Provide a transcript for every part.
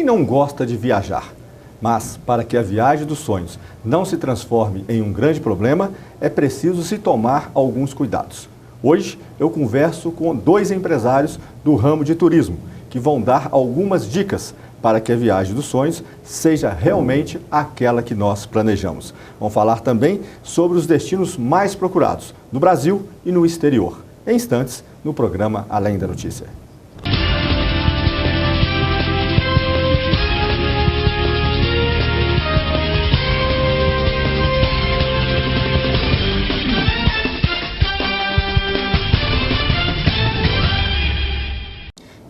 não gosta de viajar? Mas, para que a viagem dos sonhos não se transforme em um grande problema, é preciso se tomar alguns cuidados. Hoje, eu converso com 2 empresários do ramo de turismo, que vão dar algumas dicas para que a viagem dos sonhos seja realmente aquela que nós planejamos. Vamos falar também sobre os destinos mais procurados no Brasil e no exterior, em instantes, no programa Além da Notícia.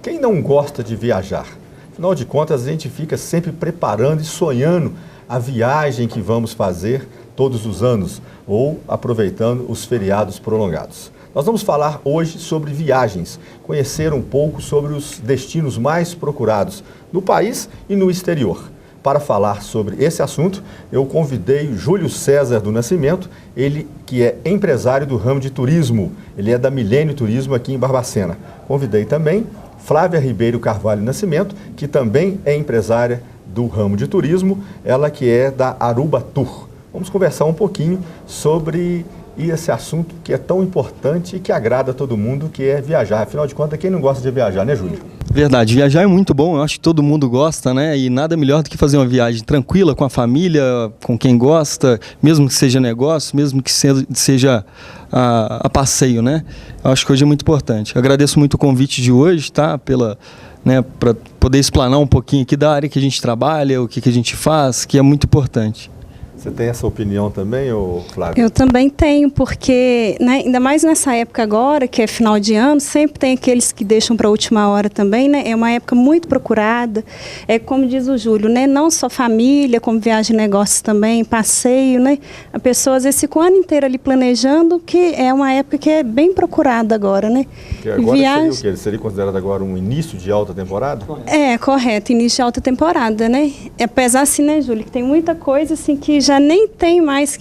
Quem não gosta de viajar? Afinal de contas, a gente fica sempre preparando e sonhando a viagem que vamos fazer todos os anos ou aproveitando os feriados prolongados. Nós vamos falar hoje sobre viagens, conhecer um pouco sobre os destinos mais procurados no país e no exterior. Para falar sobre esse assunto, eu convidei o Júlio César do Nascimento, ele que é empresário do ramo de turismo, ele é da Milênio Turismo aqui em Barbacena. Convidei também Flávia Ribeiro Carvalho Nascimento, que também é empresária do ramo de turismo, ela que é da Aruba Tour. Vamos conversar um pouquinho sobre esse assunto que é tão importante e que agrada a todo mundo, que é viajar. Afinal de contas, quem não gosta de viajar, né, Júlio? Verdade, viajar é muito bom, eu acho que todo mundo gosta, né? E nada melhor do que fazer uma viagem tranquila com a família, com quem gosta, mesmo que seja negócio, mesmo que seja a passeio, né? Eu acho que hoje é muito importante. Eu agradeço muito o convite de hoje, tá? Para poder explanar um pouquinho aqui da área que a gente trabalha, o que a gente faz, que é muito importante. Você tem essa opinião também, ou Flávia? Eu também tenho, porque ainda mais nessa época agora, que é final de ano, sempre tem aqueles que deixam para a última hora também, né? É uma época muito procurada, é como diz o Júlio, né? Não só família, como viagem de negócios também, passeio, né? A pessoa às vezes fica o ano inteiro ali planejando, que é uma época que é bem procurada agora, né? Que agora seria o quê? Seria considerado agora um início de alta temporada? É, correto, início de alta temporada, né? Apesar assim, né, Júlio, que tem muita coisa assim que já nem tem mais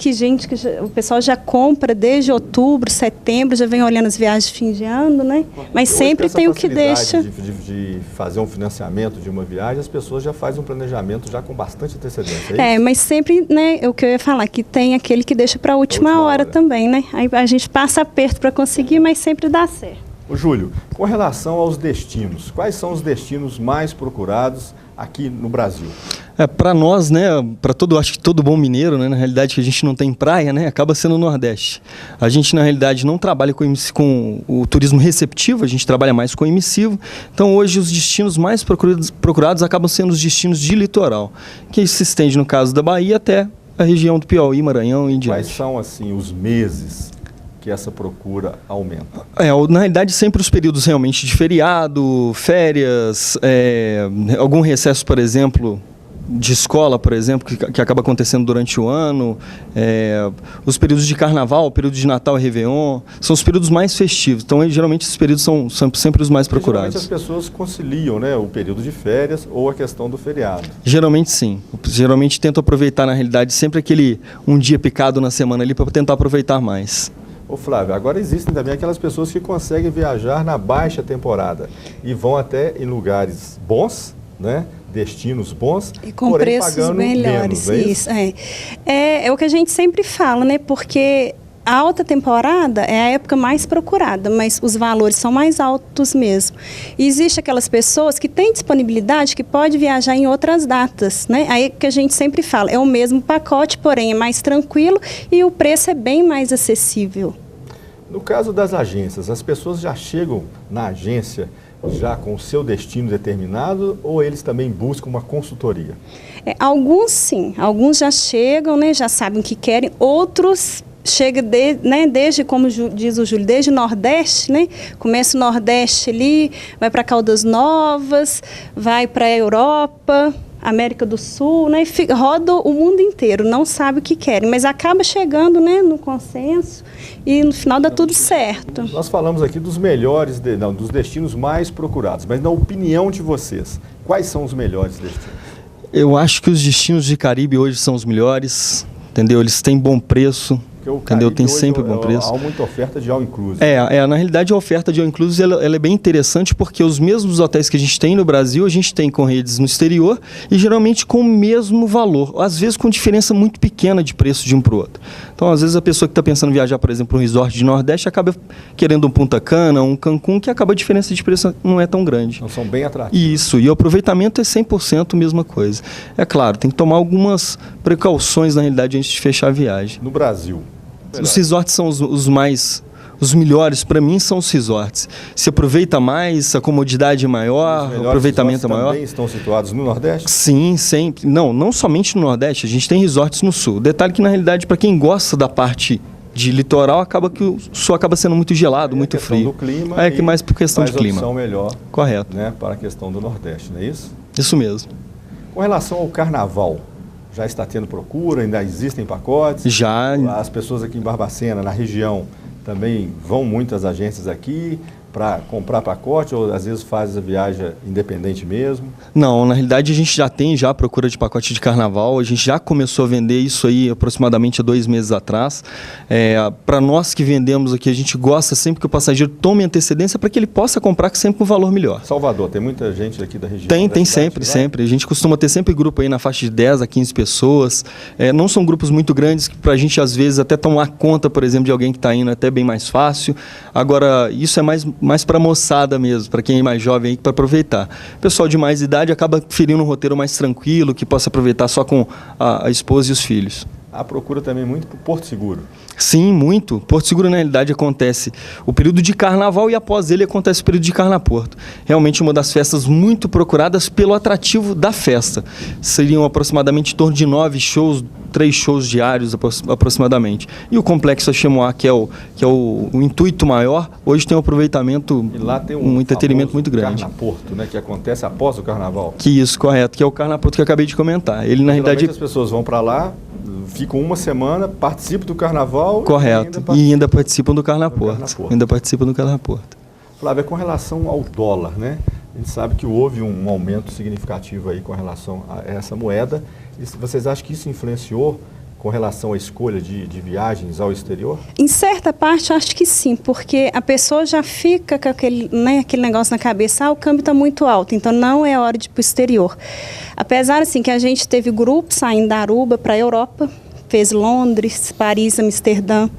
o pessoal já compra desde outubro, setembro, já vem olhando as viagens de fim de ano, né? Mas hoje, sempre tem o que deixa. De fazer um financiamento de uma viagem, as pessoas já fazem um planejamento já com bastante antecedência. Mas sempre, né, o que eu ia falar, que tem aquele que deixa para a última hora também, né? Aí a gente passa aperto para conseguir, mas sempre dá certo. Ô Júlio, com relação aos destinos, quais são os destinos mais procurados aqui no Brasil? Para nós, né, acho que todo bom mineiro, né, na realidade que a gente não tem praia, né, acaba sendo o Nordeste. A gente, na realidade, não trabalha com o turismo receptivo, a gente trabalha mais com o emissivo. Então, hoje, os destinos mais procurados acabam sendo os destinos de litoral, que se estende, no caso da Bahia, até a região do Piauí, Maranhão e em diante. Quais são, assim, os meses que essa procura aumenta? Na realidade, sempre os períodos realmente de feriado, férias, algum recesso, por exemplo, de escola, por exemplo, que acaba acontecendo durante o ano, os períodos de carnaval, o período de Natal e Réveillon, são os períodos mais festivos. Então, geralmente, esses períodos são sempre os mais procurados. Geralmente as pessoas conciliam, né, o período de férias ou a questão do feriado. Geralmente, sim. Geralmente, tentam aproveitar, na realidade, sempre um dia picado na semana ali para tentar aproveitar mais. Ô Flávio, agora existem também aquelas pessoas que conseguem viajar na baixa temporada e vão até em lugares bons, né? Destinos bons, e com preços melhores. Menos, isso é o que a gente sempre fala, né? Porque a alta temporada é a época mais procurada, mas os valores são mais altos mesmo. E existe aquelas pessoas que têm disponibilidade, que pode viajar em outras datas, né? Aí que a gente sempre fala, é o mesmo pacote, porém é mais tranquilo e o preço é bem mais acessível. No caso das agências, as pessoas já chegam na agência já com o seu destino determinado ou eles também buscam uma consultoria? Alguns sim, alguns já chegam, né, já sabem o que querem, outros chegam desde, como diz o Júlio, desde o Nordeste, né? Começa o Nordeste ali, vai para Caldas Novas, vai para a Europa, América do Sul, né? Roda o mundo inteiro, não sabe o que querem, mas acaba chegando, né, no consenso e no final dá tudo certo. Nós falamos aqui dos melhores, dos destinos mais procurados, mas na opinião de vocês, quais são os melhores destinos? Eu acho que os destinos de Caribe hoje são os melhores, entendeu? Eles têm bom preço, Porque o entendeu? Caribe Tem hoje sempre bom preço. Há muita oferta de all inclusive. Na realidade a oferta de all inclusive ela é bem interessante porque os mesmos hotéis que a gente tem no Brasil, a gente tem com redes no exterior e geralmente com o mesmo valor, às vezes com diferença muito pequena de preço de um para o outro. Então, às vezes a pessoa que está pensando em viajar, por exemplo, para um resort de Nordeste acaba querendo um Punta Cana, um Cancún, que acaba a diferença de preço não é tão grande. Não são bem atrativos. Isso, e o aproveitamento é 100% a mesma coisa. É claro, tem que tomar algumas precauções na realidade antes de fechar a viagem. No Brasil, Os resorts são os melhores para mim são os resorts. Se aproveita mais, a comodidade é maior, o aproveitamento é maior. Também estão situados no Nordeste? Sim, sempre. Não somente no Nordeste, a gente tem resorts no Sul. Detalhe que na realidade para quem gosta da parte de litoral acaba que o Sul acaba sendo muito gelado, muito frio. Do clima que mais por questão de clima. Opção melhor. Correto. Né, para a questão do Nordeste, não é isso? Isso mesmo. Com relação ao Carnaval, já está tendo procura, ainda existem pacotes? Já. As pessoas aqui em Barbacena, na região, também vão muitas agências aqui para comprar pacote ou às vezes faz a viagem independente mesmo? Não, na realidade a gente já tem a procura de pacote de carnaval, a gente já começou a vender isso aí aproximadamente há 2 meses atrás. Para nós que vendemos aqui, a gente gosta sempre que o passageiro tome antecedência para que ele possa comprar sempre com valor melhor. Salvador, tem muita gente aqui da região? Tem sempre. A gente costuma ter sempre grupo aí na faixa de 10 a 15 pessoas. Não são grupos muito grandes, que para a gente às vezes até tomar conta, por exemplo, de alguém que está indo é até bem mais fácil. Agora, isso é mais para moçada mesmo, para quem é mais jovem aí, para aproveitar. O pessoal de mais idade acaba preferindo um roteiro mais tranquilo, que possa aproveitar só com a esposa e os filhos. A procura também muito por Porto Seguro. Sim, muito. Porto Seguro, na realidade, acontece o período de carnaval e após ele acontece o período de Carnaporto. Realmente uma das festas muito procuradas pelo atrativo da festa. Seriam aproximadamente em torno de 9 shows, 3 shows diários aproximadamente. E o Complexo Chamois, que é o intuito maior, hoje tem um aproveitamento, e lá tem um entretenimento muito grande. Carnaporto, né, que acontece após o Carnaval. Isso, correto, que é o Carnaporto que eu acabei de comentar. Ele, na realidade, as pessoas vão para lá, ficam uma semana, participam do Carnaval. Correto, e ainda participam do Carnaporto. Ainda participam do Carnaporto. Flávia, com relação ao dólar, né? A gente sabe que houve um aumento significativo aí com relação a essa moeda. E vocês acham que isso influenciou com relação à escolha de viagens ao exterior? Em certa parte, eu acho que sim, porque a pessoa já fica com aquele negócio na cabeça, o câmbio está muito alto, então não é hora de ir para o exterior. Apesar assim, que a gente teve grupos saindo da Aruba para a Europa, fez Londres, Paris, Amsterdã.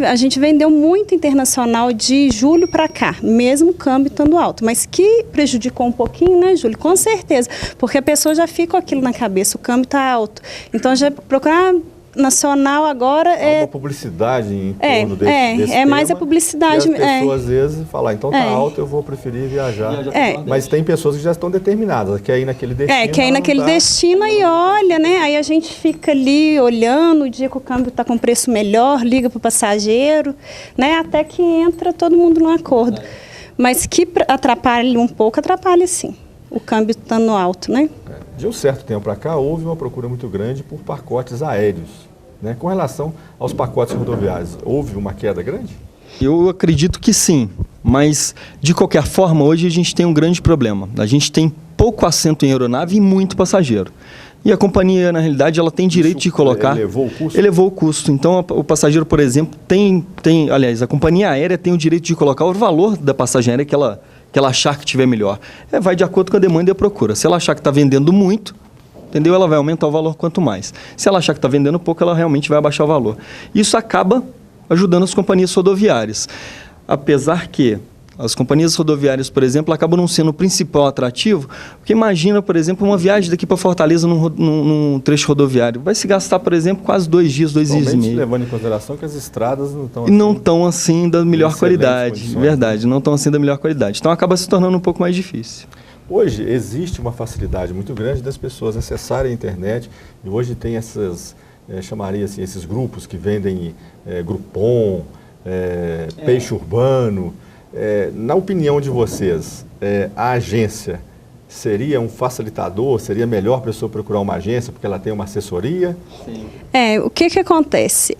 A gente vendeu muito internacional de julho para cá, mesmo o câmbio estando alto, mas que prejudicou um pouquinho, né, Júlio? Com certeza, porque a pessoa já fica com aquilo na cabeça, o câmbio está alto. Então, já procurar nacional agora há uma publicidade em torno desse tema, mais a publicidade. E as pessoas às vezes falam, então tá alto, eu vou preferir viajar. Mas tem pessoas que já estão determinadas, quer ir naquele destino. Quer ir naquele destino e olha, né? Aí a gente fica ali olhando, o dia que o câmbio está com preço melhor, liga para o passageiro, né? Até que entra todo mundo num acordo. Mas que atrapalha um pouco, atrapalha sim. O câmbio estando alto, né? De um certo tempo para cá, houve uma procura muito grande por pacotes aéreos. Né? Com relação aos pacotes rodoviários, houve uma queda grande? Eu acredito que sim, mas de qualquer forma, hoje a gente tem um grande problema. A gente tem pouco assento em aeronave e muito passageiro. E a companhia, na realidade, ela tem direito de colocar... Elevou o custo? Elevou o custo. Então, o passageiro, por exemplo, aliás, a companhia aérea tem o direito de colocar o valor da passagem aérea que ela achar que tiver melhor. Vai de acordo com a demanda e a procura. Se ela achar que está vendendo muito, entendeu? Ela vai aumentar o valor quanto mais. Se ela achar que está vendendo pouco, ela realmente vai abaixar o valor. Isso acaba ajudando as companhias rodoviárias. Apesar que as companhias rodoviárias, por exemplo, acabam não sendo o principal atrativo, porque imagina, por exemplo, uma viagem daqui para Fortaleza num trecho rodoviário. Vai se gastar, por exemplo, quase 2 dias, 2 dias e meio. Levando em consideração que as estradas não estão assim da melhor qualidade. Condições. Verdade, não estão assim da melhor qualidade. Então acaba se tornando um pouco mais difícil. Hoje existe uma facilidade muito grande das pessoas acessarem a internet e hoje tem essas, chamaria assim, esses grupos que vendem Groupon, peixe urbano. Na opinião de vocês, a agência seria um facilitador? Seria melhor a pessoa procurar uma agência porque ela tem uma assessoria? Sim. O que acontece?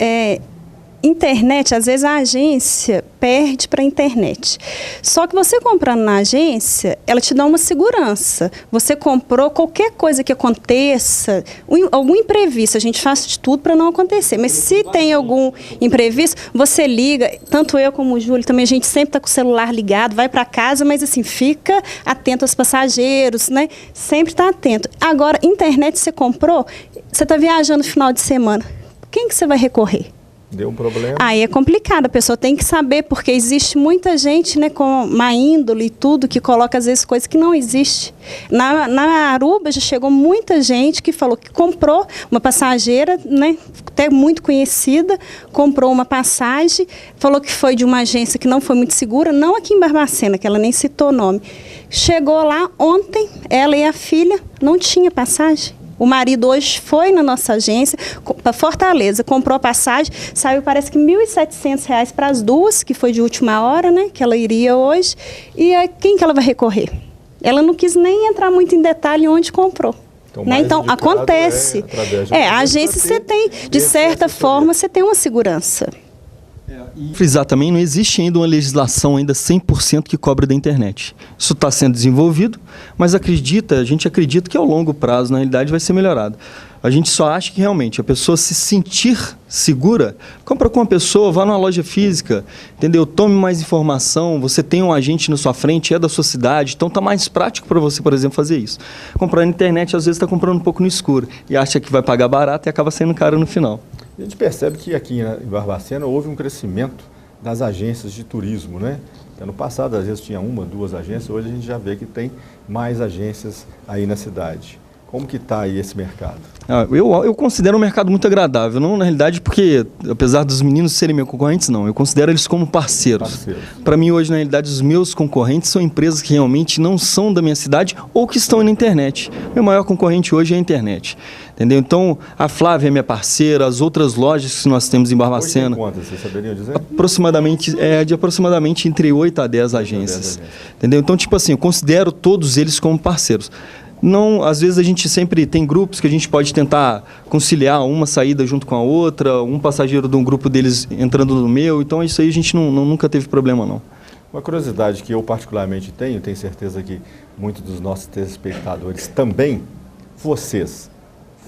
internet, às vezes a agência perde para a internet. Só que você comprando na agência, ela te dá uma segurança. Você comprou, qualquer coisa que aconteça, algum imprevisto, a gente faz de tudo para não acontecer. Mas se tem algum imprevisto, você liga, tanto eu como o Júlio também, a gente sempre está com o celular ligado, vai para casa, mas assim, fica atento aos passageiros, né? Sempre está atento. Agora, internet você comprou, você está viajando no final de semana, quem que você vai recorrer? Deu um problema. Aí é complicado, a pessoa tem que saber, porque existe muita gente, né, com má índole e tudo, que coloca às vezes coisas que não existem. Na Aruba já chegou muita gente que falou que comprou uma passageira, né, até muito conhecida, comprou uma passagem, falou que foi de uma agência que não foi muito segura, não aqui em Barbacena, que ela nem citou o nome. Chegou lá ontem, ela e a filha, não tinha passagem. O marido hoje foi na nossa agência, para Fortaleza, comprou a passagem, saiu parece que R$ 1.700 para as duas, que foi de última hora, né, que ela iria hoje. E quem que ela vai recorrer? Ela não quis nem entrar muito em detalhe onde comprou. Então, né? Então acontece. A agência você tem, de certa forma, você tem uma segurança. E frisar também, não existe ainda uma legislação ainda 100% que cobre da internet. Isso está sendo desenvolvido, mas a gente acredita que ao longo prazo, na realidade, vai ser melhorado. A gente só acha que realmente a pessoa se sentir segura, compra com uma pessoa, vá numa loja física, entendeu? Tome mais informação, você tem um agente na sua frente, é da sua cidade, então está mais prático para você, por exemplo, fazer isso. Comprar na internet, às vezes está comprando um pouco no escuro e acha que vai pagar barato e acaba saindo caro no final. A gente percebe que aqui em Barbacena houve um crescimento das agências de turismo, né? Ano passado, às vezes, tinha uma, duas agências, hoje a gente já vê que tem mais agências aí na cidade. Como que está aí esse mercado? Eu considero um mercado muito agradável, não na realidade porque, apesar dos meninos serem meus concorrentes, não, eu considero eles como parceiros. Para mim hoje, na realidade, os meus concorrentes são empresas que realmente não são da minha cidade ou que estão na internet. Meu maior concorrente hoje é a internet, entendeu? Então, a Flávia é minha parceira, as outras lojas que nós temos em Barbacena... Hoje tem quantas, vocês saberiam dizer? Aproximadamente entre 8 a 10 agências, entendeu? Então, tipo assim, eu considero todos eles como parceiros. Não, às vezes a gente sempre tem grupos que a gente pode tentar conciliar uma saída junto com a outra, um passageiro de um grupo deles entrando no meu, então isso aí a gente nunca teve problema não. Uma curiosidade que eu particularmente tenho certeza que muitos dos nossos telespectadores também, vocês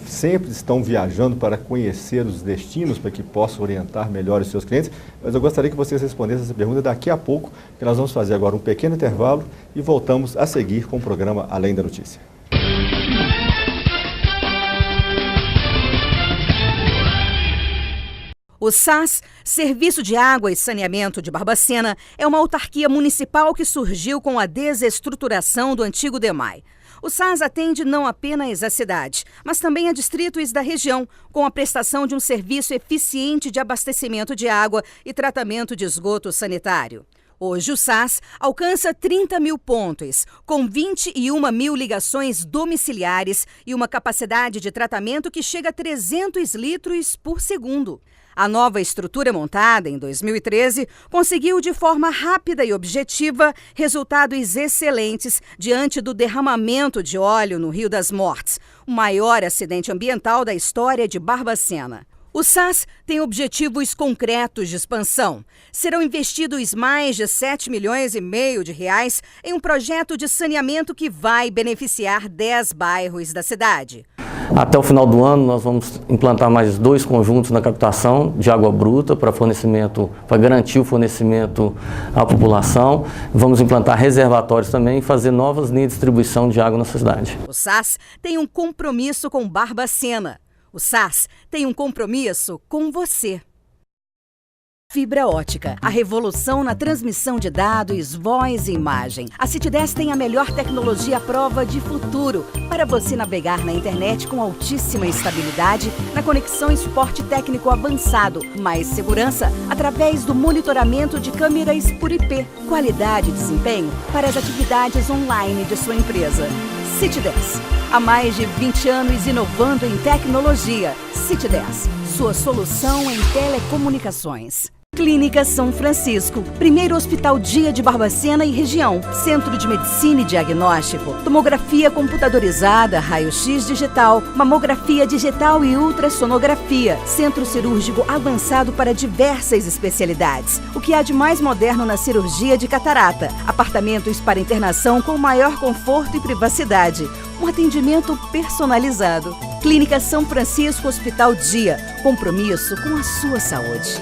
sempre estão viajando para conhecer os destinos, para que possam orientar melhor os seus clientes, mas eu gostaria que vocês respondessem essa pergunta daqui a pouco, que nós vamos fazer agora um pequeno intervalo e voltamos a seguir com o programa Além da Notícia. O SAS, Serviço de Água e Saneamento de Barbacena, é uma autarquia municipal que surgiu com a desestruturação do antigo DEMAI. O SAS atende não apenas a cidade, mas também a distritos da região, com a prestação de um serviço eficiente de abastecimento de água e tratamento de esgoto sanitário. Hoje o SAS alcança 30 mil pontos, com 21 mil ligações domiciliares e uma capacidade de tratamento que chega a 300 litros por segundo. A nova estrutura montada em 2013 conseguiu de forma rápida e objetiva resultados excelentes diante do derramamento de óleo no Rio das Mortes, o maior acidente ambiental da história de Barbacena. O SAS tem objetivos concretos de expansão. Serão investidos mais de 7,5 milhões de reais em um projeto de saneamento que vai beneficiar 10 bairros da cidade. Até o final do ano, nós vamos implantar mais 2 conjuntos na captação de água bruta para garantir o fornecimento à população. Vamos implantar reservatórios também e fazer novas linhas de distribuição de água na cidade. O SAS tem um compromisso com Barbacena. O SAS tem um compromisso com você. Fibra ótica, a revolução na transmissão de dados, voz e imagem. A Citidess tem a melhor tecnologia à prova de futuro para você navegar na internet com altíssima estabilidade, na conexão e suporte técnico avançado, mais segurança através do monitoramento de câmeras por IP, qualidade e desempenho para as atividades online de sua empresa. Citidess, há mais de 20 anos inovando em tecnologia. Citidess, sua solução em telecomunicações. Clínica São Francisco, primeiro hospital dia de Barbacena e região, centro de medicina e diagnóstico, tomografia computadorizada, raio-x digital, mamografia digital e ultrassonografia, centro cirúrgico avançado para diversas especialidades. O que há de mais moderno na cirurgia de catarata, apartamentos para internação com maior conforto e privacidade, um atendimento personalizado. Clínica São Francisco Hospital Dia, compromisso com a sua saúde.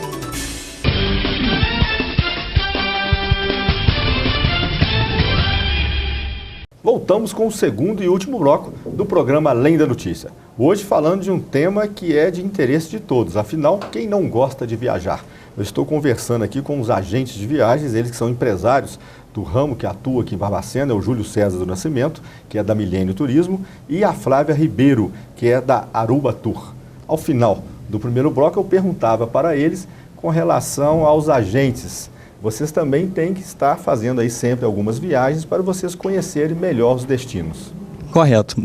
Voltamos com o segundo e último bloco do programa Além da Notícia. Hoje falando de um tema que é de interesse de todos, afinal, quem não gosta de viajar? Eu estou conversando aqui com os agentes de viagens, eles que são empresários do ramo que atua aqui em Barbacena, é o Júlio César do Nascimento, que é da Milênio Turismo, e a Flávia Ribeiro, que é da Aruba Tour. Ao final do primeiro bloco, eu perguntava para eles com relação aos agentes. Vocês também têm que estar fazendo aí sempre algumas viagens para vocês conhecerem melhor os destinos. Correto.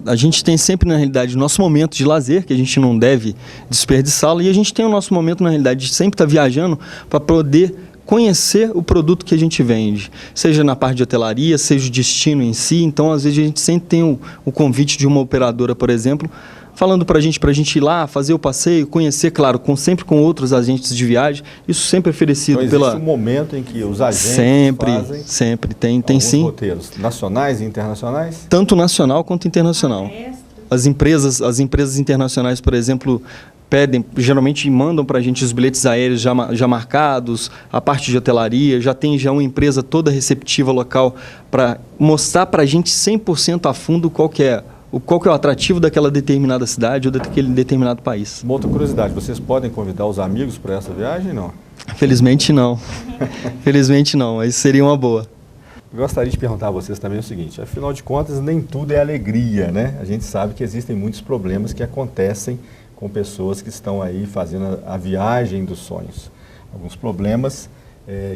A gente tem sempre, na realidade, o nosso momento de lazer, que a gente não deve desperdiçá-lo, e a gente tem o nosso momento, na realidade, de sempre estar viajando para poder conhecer o produto que a gente vende, seja na parte de hotelaria, seja o destino em si. Então, às vezes, a gente sempre tem o convite de uma operadora, por exemplo, falando para a gente ir lá, fazer o passeio, conhecer, claro, sempre com outros agentes de viagem. Isso sempre é oferecido então, existe um momento em que os agentes fazem sempre tem sim roteiros nacionais e internacionais? Tanto nacional quanto internacional. As empresas internacionais, por exemplo, geralmente mandam para a gente os bilhetes aéreos já marcados, a parte de hotelaria, já tem uma empresa toda receptiva local para mostrar para a gente 100% a fundo qual que é o atrativo daquela determinada cidade ou daquele determinado país. Uma outra curiosidade, vocês podem convidar os amigos para essa viagem, não? Felizmente não. Felizmente não, mas seria uma boa. Gostaria de perguntar a vocês também o seguinte, afinal de contas, nem tudo é alegria, né? A gente sabe que existem muitos problemas que acontecem com pessoas que estão aí fazendo a viagem dos sonhos. Alguns problemas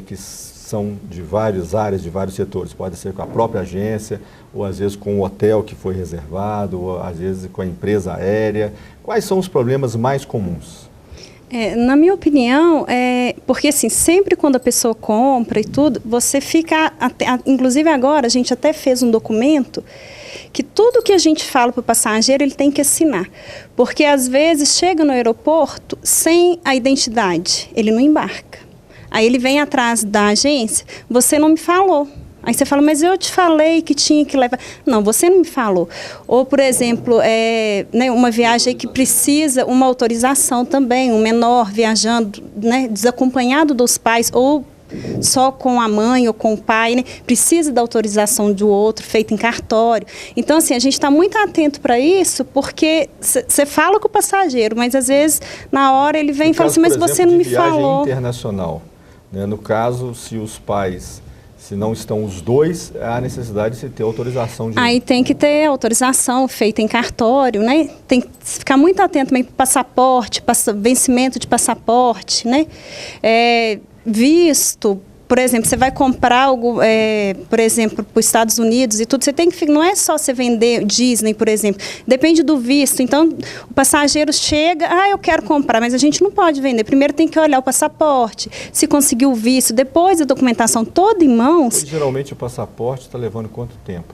que são de várias áreas, de vários setores. Pode ser com a própria agência, ou às vezes com o hotel que foi reservado, ou às vezes com a empresa aérea. Quais são os problemas mais comuns? Na minha opinião, porque assim, sempre quando a pessoa compra e tudo, você fica, inclusive agora a gente até fez um documento que tudo que a gente fala para o passageiro ele tem que assinar, porque às vezes chega no aeroporto sem a identidade, ele não embarca. Aí ele vem atrás da agência, você não me falou. Aí você fala, mas eu te falei que tinha que levar. Não, você não me falou. Ou, por exemplo, uma viagem que precisa uma autorização também, um menor viajando, né, desacompanhado dos pais, ou só com a mãe ou com o pai, né, precisa da autorização do outro, feita em cartório. Então, assim, a gente está muito atento para isso, porque você fala com o passageiro, mas às vezes, na hora, ele vem e fala assim, mas você não me falou. Internacional, né? No caso, se os pais... Se não estão os dois, há necessidade de se ter autorização de... Aí tem que ter autorização feita em cartório, né? Tem que ficar muito atento também para passaporte, vencimento de passaporte, né? Visto, por exemplo, você vai comprar algo, por exemplo, para os Estados Unidos e tudo, você tem que... Não é só você vender Disney, por exemplo. Depende do visto. Então, o passageiro chega, eu quero comprar, mas a gente não pode vender. Primeiro tem que olhar o passaporte, se conseguir o visto, depois a documentação toda em mãos. E, geralmente o passaporte está levando quanto tempo?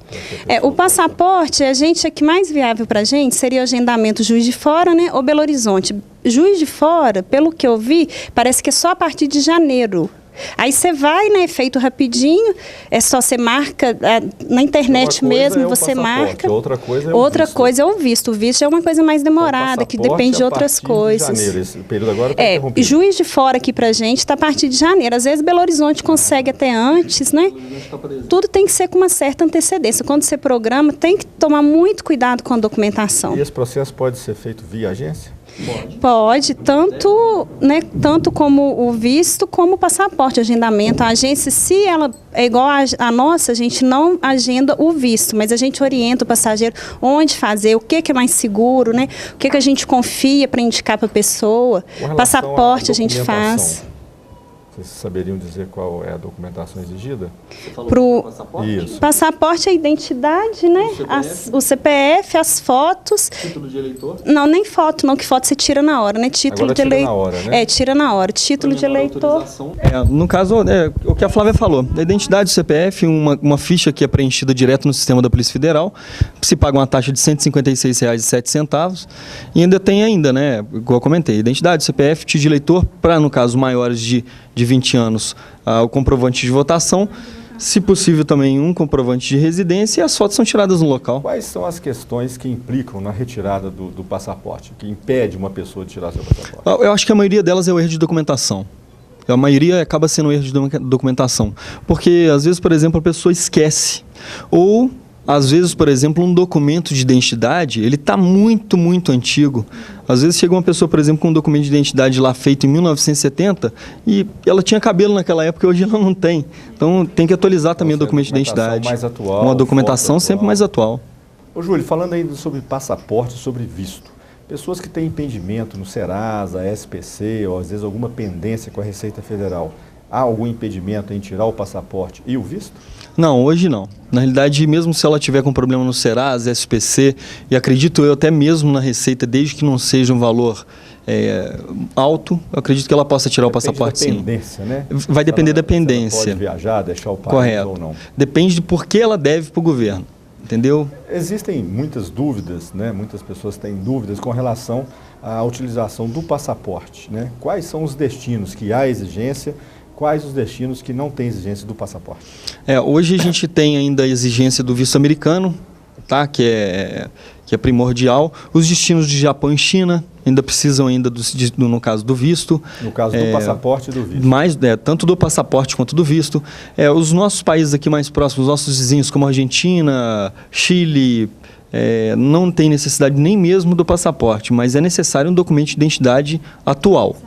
O passaporte, a que mais viável para a gente seria o agendamento Juiz de Fora, né, ou Belo Horizonte. Juiz de Fora, pelo que eu vi, parece que é só a partir de janeiro. Aí você vai, né, feito rapidinho, é só você marca, na internet mesmo, você marca. Outra coisa é o visto. O visto é uma coisa mais demorada, que depende de outras coisas. De janeiro. Esse período agora está interrompido. Juiz de Fora aqui pra gente está a partir de janeiro. Às vezes Belo Horizonte consegue até antes, né? Tudo tem que ser com uma certa antecedência. Quando você programa, tem que tomar muito cuidado com a documentação. E esse processo pode ser feito via agência? Pode, tanto como o visto, como o passaporte, agendamento. A agência, se ela é igual a nossa, a gente não agenda o visto, mas a gente orienta o passageiro onde fazer, o que é mais seguro, né? O que a gente confia para indicar para a pessoa. Passaporte a gente faz. Vocês saberiam dizer qual é a documentação exigida? Pro passaporte? Isso. passaporte, a identidade, né? O CPF, as fotos. Título de eleitor? Não, nem foto, não, que foto você tira na hora, né? Título Agora de tira eleitor. na hora, né? Tira na hora. Título de eleitor. No caso, o que a Flávia falou, a identidade do CPF, uma ficha que é preenchida direto no sistema da Polícia Federal, se paga uma taxa de R$ 156,07 e ainda tem né, igual eu comentei, identidade, CPF, título de eleitor, para, no caso, maiores de 20 anos, o comprovante de votação, se possível também um comprovante de residência, e as fotos são tiradas no local. Quais são as questões que implicam na retirada do passaporte, que impede uma pessoa de tirar seu passaporte? Eu acho que a maioria delas é o erro de documentação. A maioria acaba sendo um erro de documentação. Porque, às vezes, por exemplo, a pessoa esquece. Ou, às vezes, por exemplo, um documento de identidade, ele está muito, muito antigo. Às vezes chega uma pessoa, por exemplo, com um documento de identidade lá feito em 1970 e ela tinha cabelo naquela época e hoje ela não tem. Então, tem que atualizar também o documento de identidade. Mais atual, uma documentação foto sempre atual. mais atual. Ô, Júlio, falando ainda sobre passaporte, sobre visto. Pessoas que têm impedimento no Serasa, SPC, ou às vezes alguma pendência com a Receita Federal, há algum impedimento em tirar o passaporte e o visto? Não, hoje não. Na realidade, mesmo se ela tiver com problema no Serasa, SPC, e acredito eu até mesmo na Receita, desde que não seja um valor alto, eu acredito que ela possa tirar o passaporte, sim. Depende da pendência, né? Vai depender da Se ela pendência. pode viajar, deixar o país Correto. ou não. Depende de por que ela deve para o governo, entendeu? Existem muitas dúvidas, né? Muitas pessoas têm dúvidas com relação à utilização do passaporte, né? Quais são os destinos que há exigência, quais os destinos que não têm exigência do passaporte? Hoje a gente tem ainda a exigência do visto americano, tá? que é primordial. Os destinos de Japão e China ainda precisam ainda, no caso do visto. No caso do passaporte e do visto. Tanto do passaporte quanto do visto. Os nossos países aqui mais próximos, os nossos vizinhos como Argentina, Chile, não tem necessidade nem mesmo do passaporte, mas é necessário um documento de identidade atual,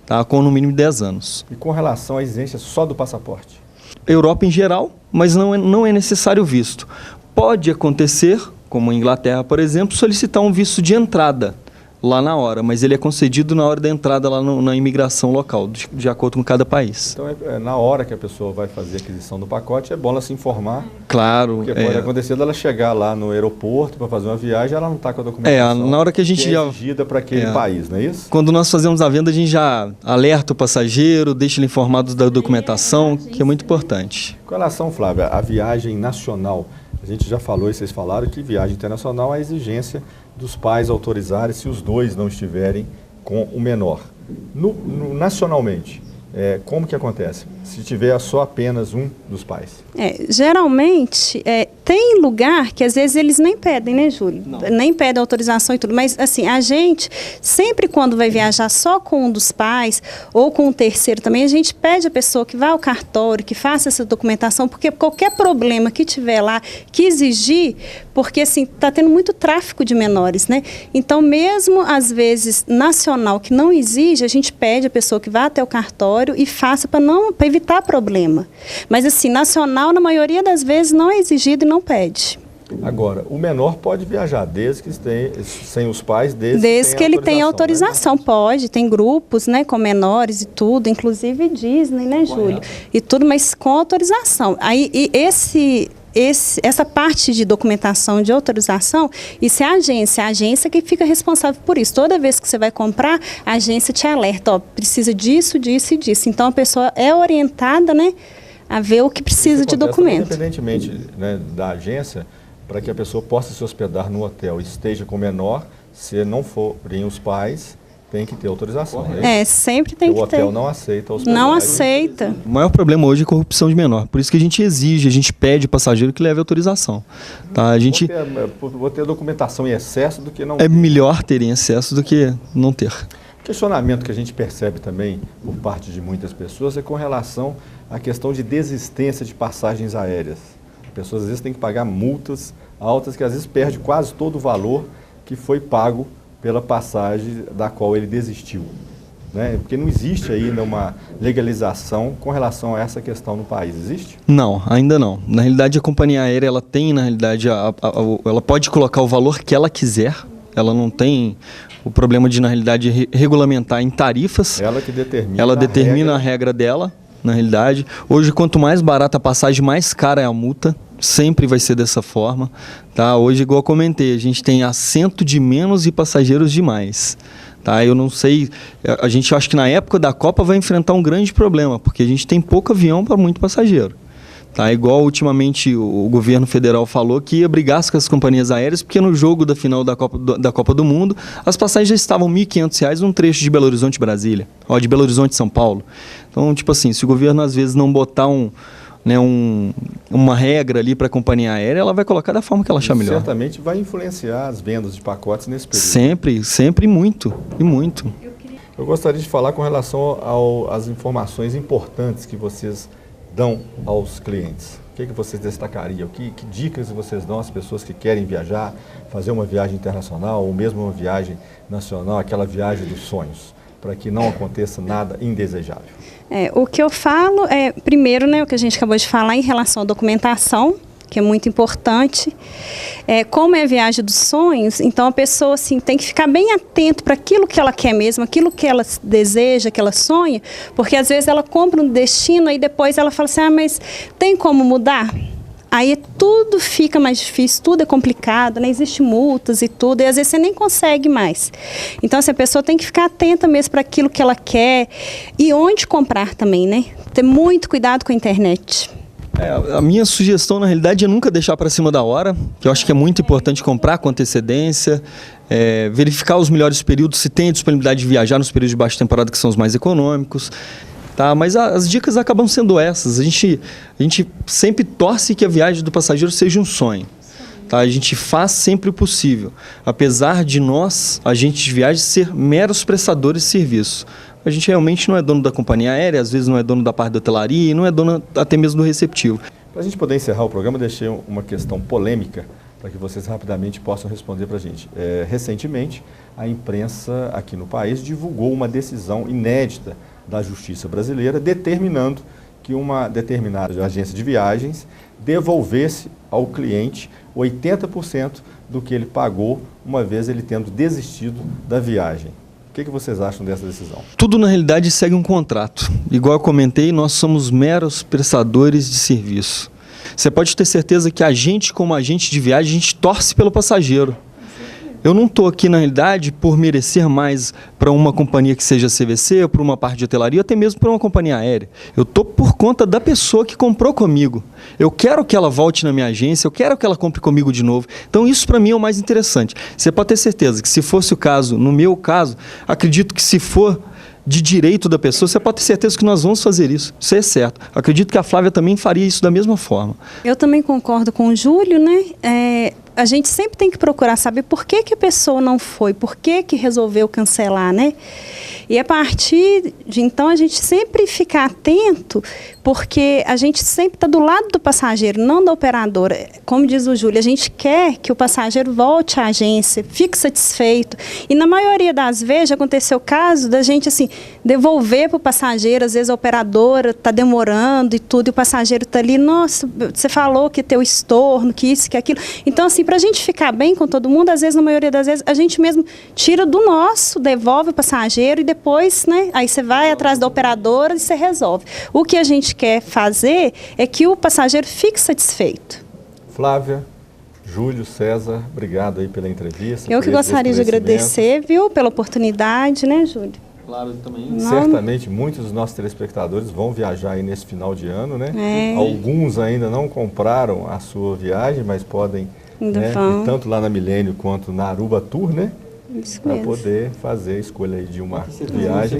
tá? Com no mínimo 10 anos. E com relação à exigência só do passaporte? Europa em geral, mas não é necessário visto. Pode acontecer, como a Inglaterra, por exemplo, solicitar um visto de entrada lá na hora, mas ele é concedido na hora da entrada lá na imigração local, de acordo com cada país. Então, na hora que a pessoa vai fazer a aquisição do pacote, é bom ela se informar. Claro. Porque pode acontecer dela chegar lá no aeroporto para fazer uma viagem, ela não está com a documentação na hora que a gente é exigida para aquele país, não é isso? Quando nós fazemos a venda, a gente já alerta o passageiro, deixa ele informado da documentação, que é muito importante. Com relação, Flávia, à viagem nacional, a gente já falou e vocês falaram que viagem internacional há exigência dos pais autorizarem se os dois não estiverem com o menor. Nacionalmente, como que acontece? Se tiver só apenas um dos pais? Geralmente, tem lugar que às vezes eles nem pedem, né, Júlio? Não. Nem pedem autorização e tudo, mas assim, a gente, sempre quando vai viajar só com um dos pais ou com o terceiro também, a gente pede a pessoa que vá ao cartório, que faça essa documentação, porque qualquer problema que tiver lá, que exigir, porque assim, está tendo muito tráfico de menores, né? Então, mesmo às vezes nacional que não exige, a gente pede a pessoa que vá até o cartório e faça para evitar problema. Mas assim, nacional, na maioria das vezes, não é exigido e não pede. Agora, o menor pode viajar desde que sem os pais, desde que ele tenha autorização, né? pode. Tem grupos, né, com menores e tudo, inclusive Disney, né, Júlio? E tudo, mas com autorização. Aí, essa parte de documentação de autorização, isso é a agência que fica responsável por isso. Toda vez que você vai comprar, a agência te alerta, precisa disso, disso e disso. Então, a pessoa é orientada, né, a ver o que precisa de documento. Independentemente, né, da agência, para que a pessoa possa se hospedar no hotel e esteja com o menor, se não forem os pais, tem que ter autorização. Sempre tem que ter. O hotel não aceita a hospedagem. Não aceita. O maior problema hoje é a corrupção de menor. Por isso que a gente exige, a gente pede ao passageiro que leve autorização. Tá? Vou ter documentação em excesso do que não É melhor ter em excesso do que não ter. O questionamento que a gente percebe também por parte de muitas pessoas é com relação à questão de desistência de passagens aéreas. As pessoas às vezes têm que pagar multas altas que às vezes perde quase todo o valor que foi pago pela passagem da qual ele desistiu, né? Porque não existe ainda uma legalização com relação a essa questão no país, existe? Não, ainda não. Na realidade, a companhia aérea, ela tem, na realidade, ela pode colocar o valor que ela quiser, ela não tem o problema de, na realidade, regulamentar em tarifas. Ela que determina. Ela determina a regra dela, na realidade. Hoje, quanto mais barata a passagem, mais cara é a multa. Sempre vai ser dessa forma. Tá? Hoje, igual eu comentei, a gente tem assento de menos e passageiros de mais. Tá? Eu não sei, a gente acha que na época da Copa vai enfrentar um grande problema, porque a gente tem pouco avião para muito passageiro. Tá, igual ultimamente o governo federal falou que ia brigar com as companhias aéreas, porque no jogo da final da Copa do Mundo, as passagens já estavam R$ 1.500 num trecho de Belo Horizonte, Brasília, de Belo Horizonte, São Paulo. Então, tipo assim, se o governo às vezes não botar uma regra ali para a companhia aérea, ela vai colocar da forma que ela achar melhor. Certamente vai influenciar as vendas de pacotes nesse período. Sempre muito, e muito. Eu gostaria de falar com relação às informações importantes que vocês dão aos clientes. O que vocês destacariam? Que dicas vocês dão às pessoas que querem viajar, fazer uma viagem internacional ou mesmo uma viagem nacional, aquela viagem dos sonhos, para que não aconteça nada indesejável? O que eu falo é, primeiro, o que a gente acabou de falar em relação à documentação, que é muito importante. Como é a viagem dos sonhos, então a pessoa assim, tem que ficar bem atento para aquilo que ela quer mesmo, aquilo que ela deseja, que ela sonha, porque às vezes ela compra um destino e depois ela fala assim, mas tem como mudar? Aí tudo fica mais difícil, tudo é complicado, existem multas e tudo, e às vezes você nem consegue mais. Então, a pessoa tem que ficar atenta mesmo para aquilo que ela quer e onde comprar também, Ter muito cuidado com a internet. A minha sugestão, na realidade, é nunca deixar para cima da hora, que eu acho que é muito importante comprar com antecedência, verificar os melhores períodos, se tem a disponibilidade de viajar nos períodos de baixa temporada, que são os mais econômicos. Tá? Mas as dicas acabam sendo essas. A gente sempre torce que a viagem do passageiro seja um sonho. Tá? A gente faz sempre o possível, apesar de nós, agentes de viagem, ser meros prestadores de serviço. A gente realmente não é dono da companhia aérea, às vezes não é dono da parte da hotelaria e não é dono até mesmo do receptivo. Para a gente poder encerrar o programa, eu deixei uma questão polêmica para que vocês rapidamente possam responder para a gente. Recentemente, a imprensa aqui no país divulgou uma decisão inédita da Justiça brasileira determinando que uma determinada agência de viagens devolvesse ao cliente 80% do que ele pagou, uma vez ele tendo desistido da viagem. O que vocês acham dessa decisão? Tudo, na realidade, segue um contrato. Igual eu comentei, nós somos meros prestadores de serviço. Você pode ter certeza que a gente, como agente de viagem, a gente torce pelo passageiro. Eu não estou aqui, na realidade, por merecer mais para uma companhia que seja CVC, ou para uma parte de hotelaria, ou até mesmo para uma companhia aérea. Eu estou por conta da pessoa que comprou comigo. Eu quero que ela volte na minha agência, eu quero que ela compre comigo de novo. Então, isso para mim é o mais interessante. Você pode ter certeza que, se fosse o caso, no meu caso, acredito que se for de direito da pessoa, você pode ter certeza que nós vamos fazer isso. Isso é certo. Acredito que a Flávia também faria isso da mesma forma. Eu também concordo com o Júlio, a gente sempre tem que procurar saber por que a pessoa não foi, por que resolveu cancelar, E a partir de então a gente sempre ficar atento, porque a gente sempre está do lado do passageiro, não da operadora. Como diz o Júlio, a gente quer que o passageiro volte à agência, fique satisfeito. E na maioria das vezes já aconteceu o caso da gente assim, devolver para o passageiro, às vezes a operadora está demorando e tudo, e o passageiro está ali, nossa, você falou que tem o estorno, que isso, que aquilo. Então, assim, para a gente ficar bem com todo mundo, às vezes, na maioria das vezes, a gente mesmo tira do nosso, devolve o passageiro e depois, aí você vai atrás da operadora e você resolve. O que a gente quer fazer é que o passageiro fique satisfeito. Flávia, Júlio, César, obrigado aí pela entrevista. Eu que gostaria de agradecer, pela oportunidade, Júlio? Claro, também. Certamente muitos dos nossos telespectadores vão viajar aí nesse final de ano, Alguns ainda não compraram a sua viagem, mas podem ir tanto lá na Milênio quanto na Aruba Tour, para poder fazer a escolha aí de uma viagem.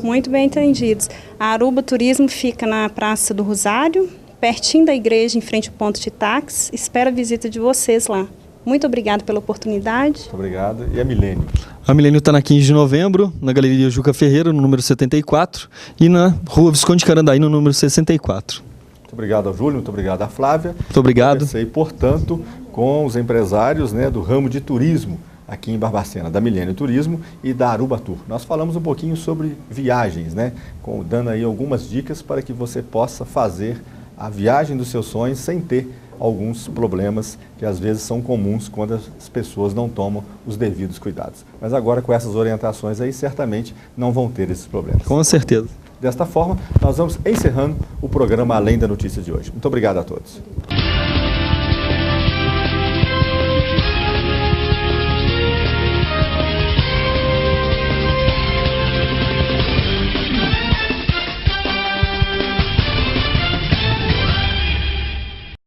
Muito bem entendidos. A Aruba Turismo fica na Praça do Rosário, pertinho da igreja, em frente ao ponto de táxi. Espero a visita de vocês lá. Muito obrigado pela oportunidade. Muito obrigado. E a Milênio? A Milênio está na 15 de novembro, na Galeria Juca Ferreira, no número 74, e na Rua Visconde Carandaí, no número 64. Muito obrigado ao Júlio, muito obrigado à Flávia. Muito obrigado. Conversei, portanto, com os empresários do ramo de turismo aqui em Barbacena, da Milênio Turismo e da Aruba Tour. Nós falamos um pouquinho sobre viagens, dando aí algumas dicas para que você possa fazer a viagem dos seus sonhos sem ter alguns problemas que às vezes são comuns quando as pessoas não tomam os devidos cuidados. Mas agora com essas orientações aí, certamente não vão ter esses problemas. Com certeza. Desta forma, nós vamos encerrando o programa Além da Notícia de hoje. Muito obrigado a todos.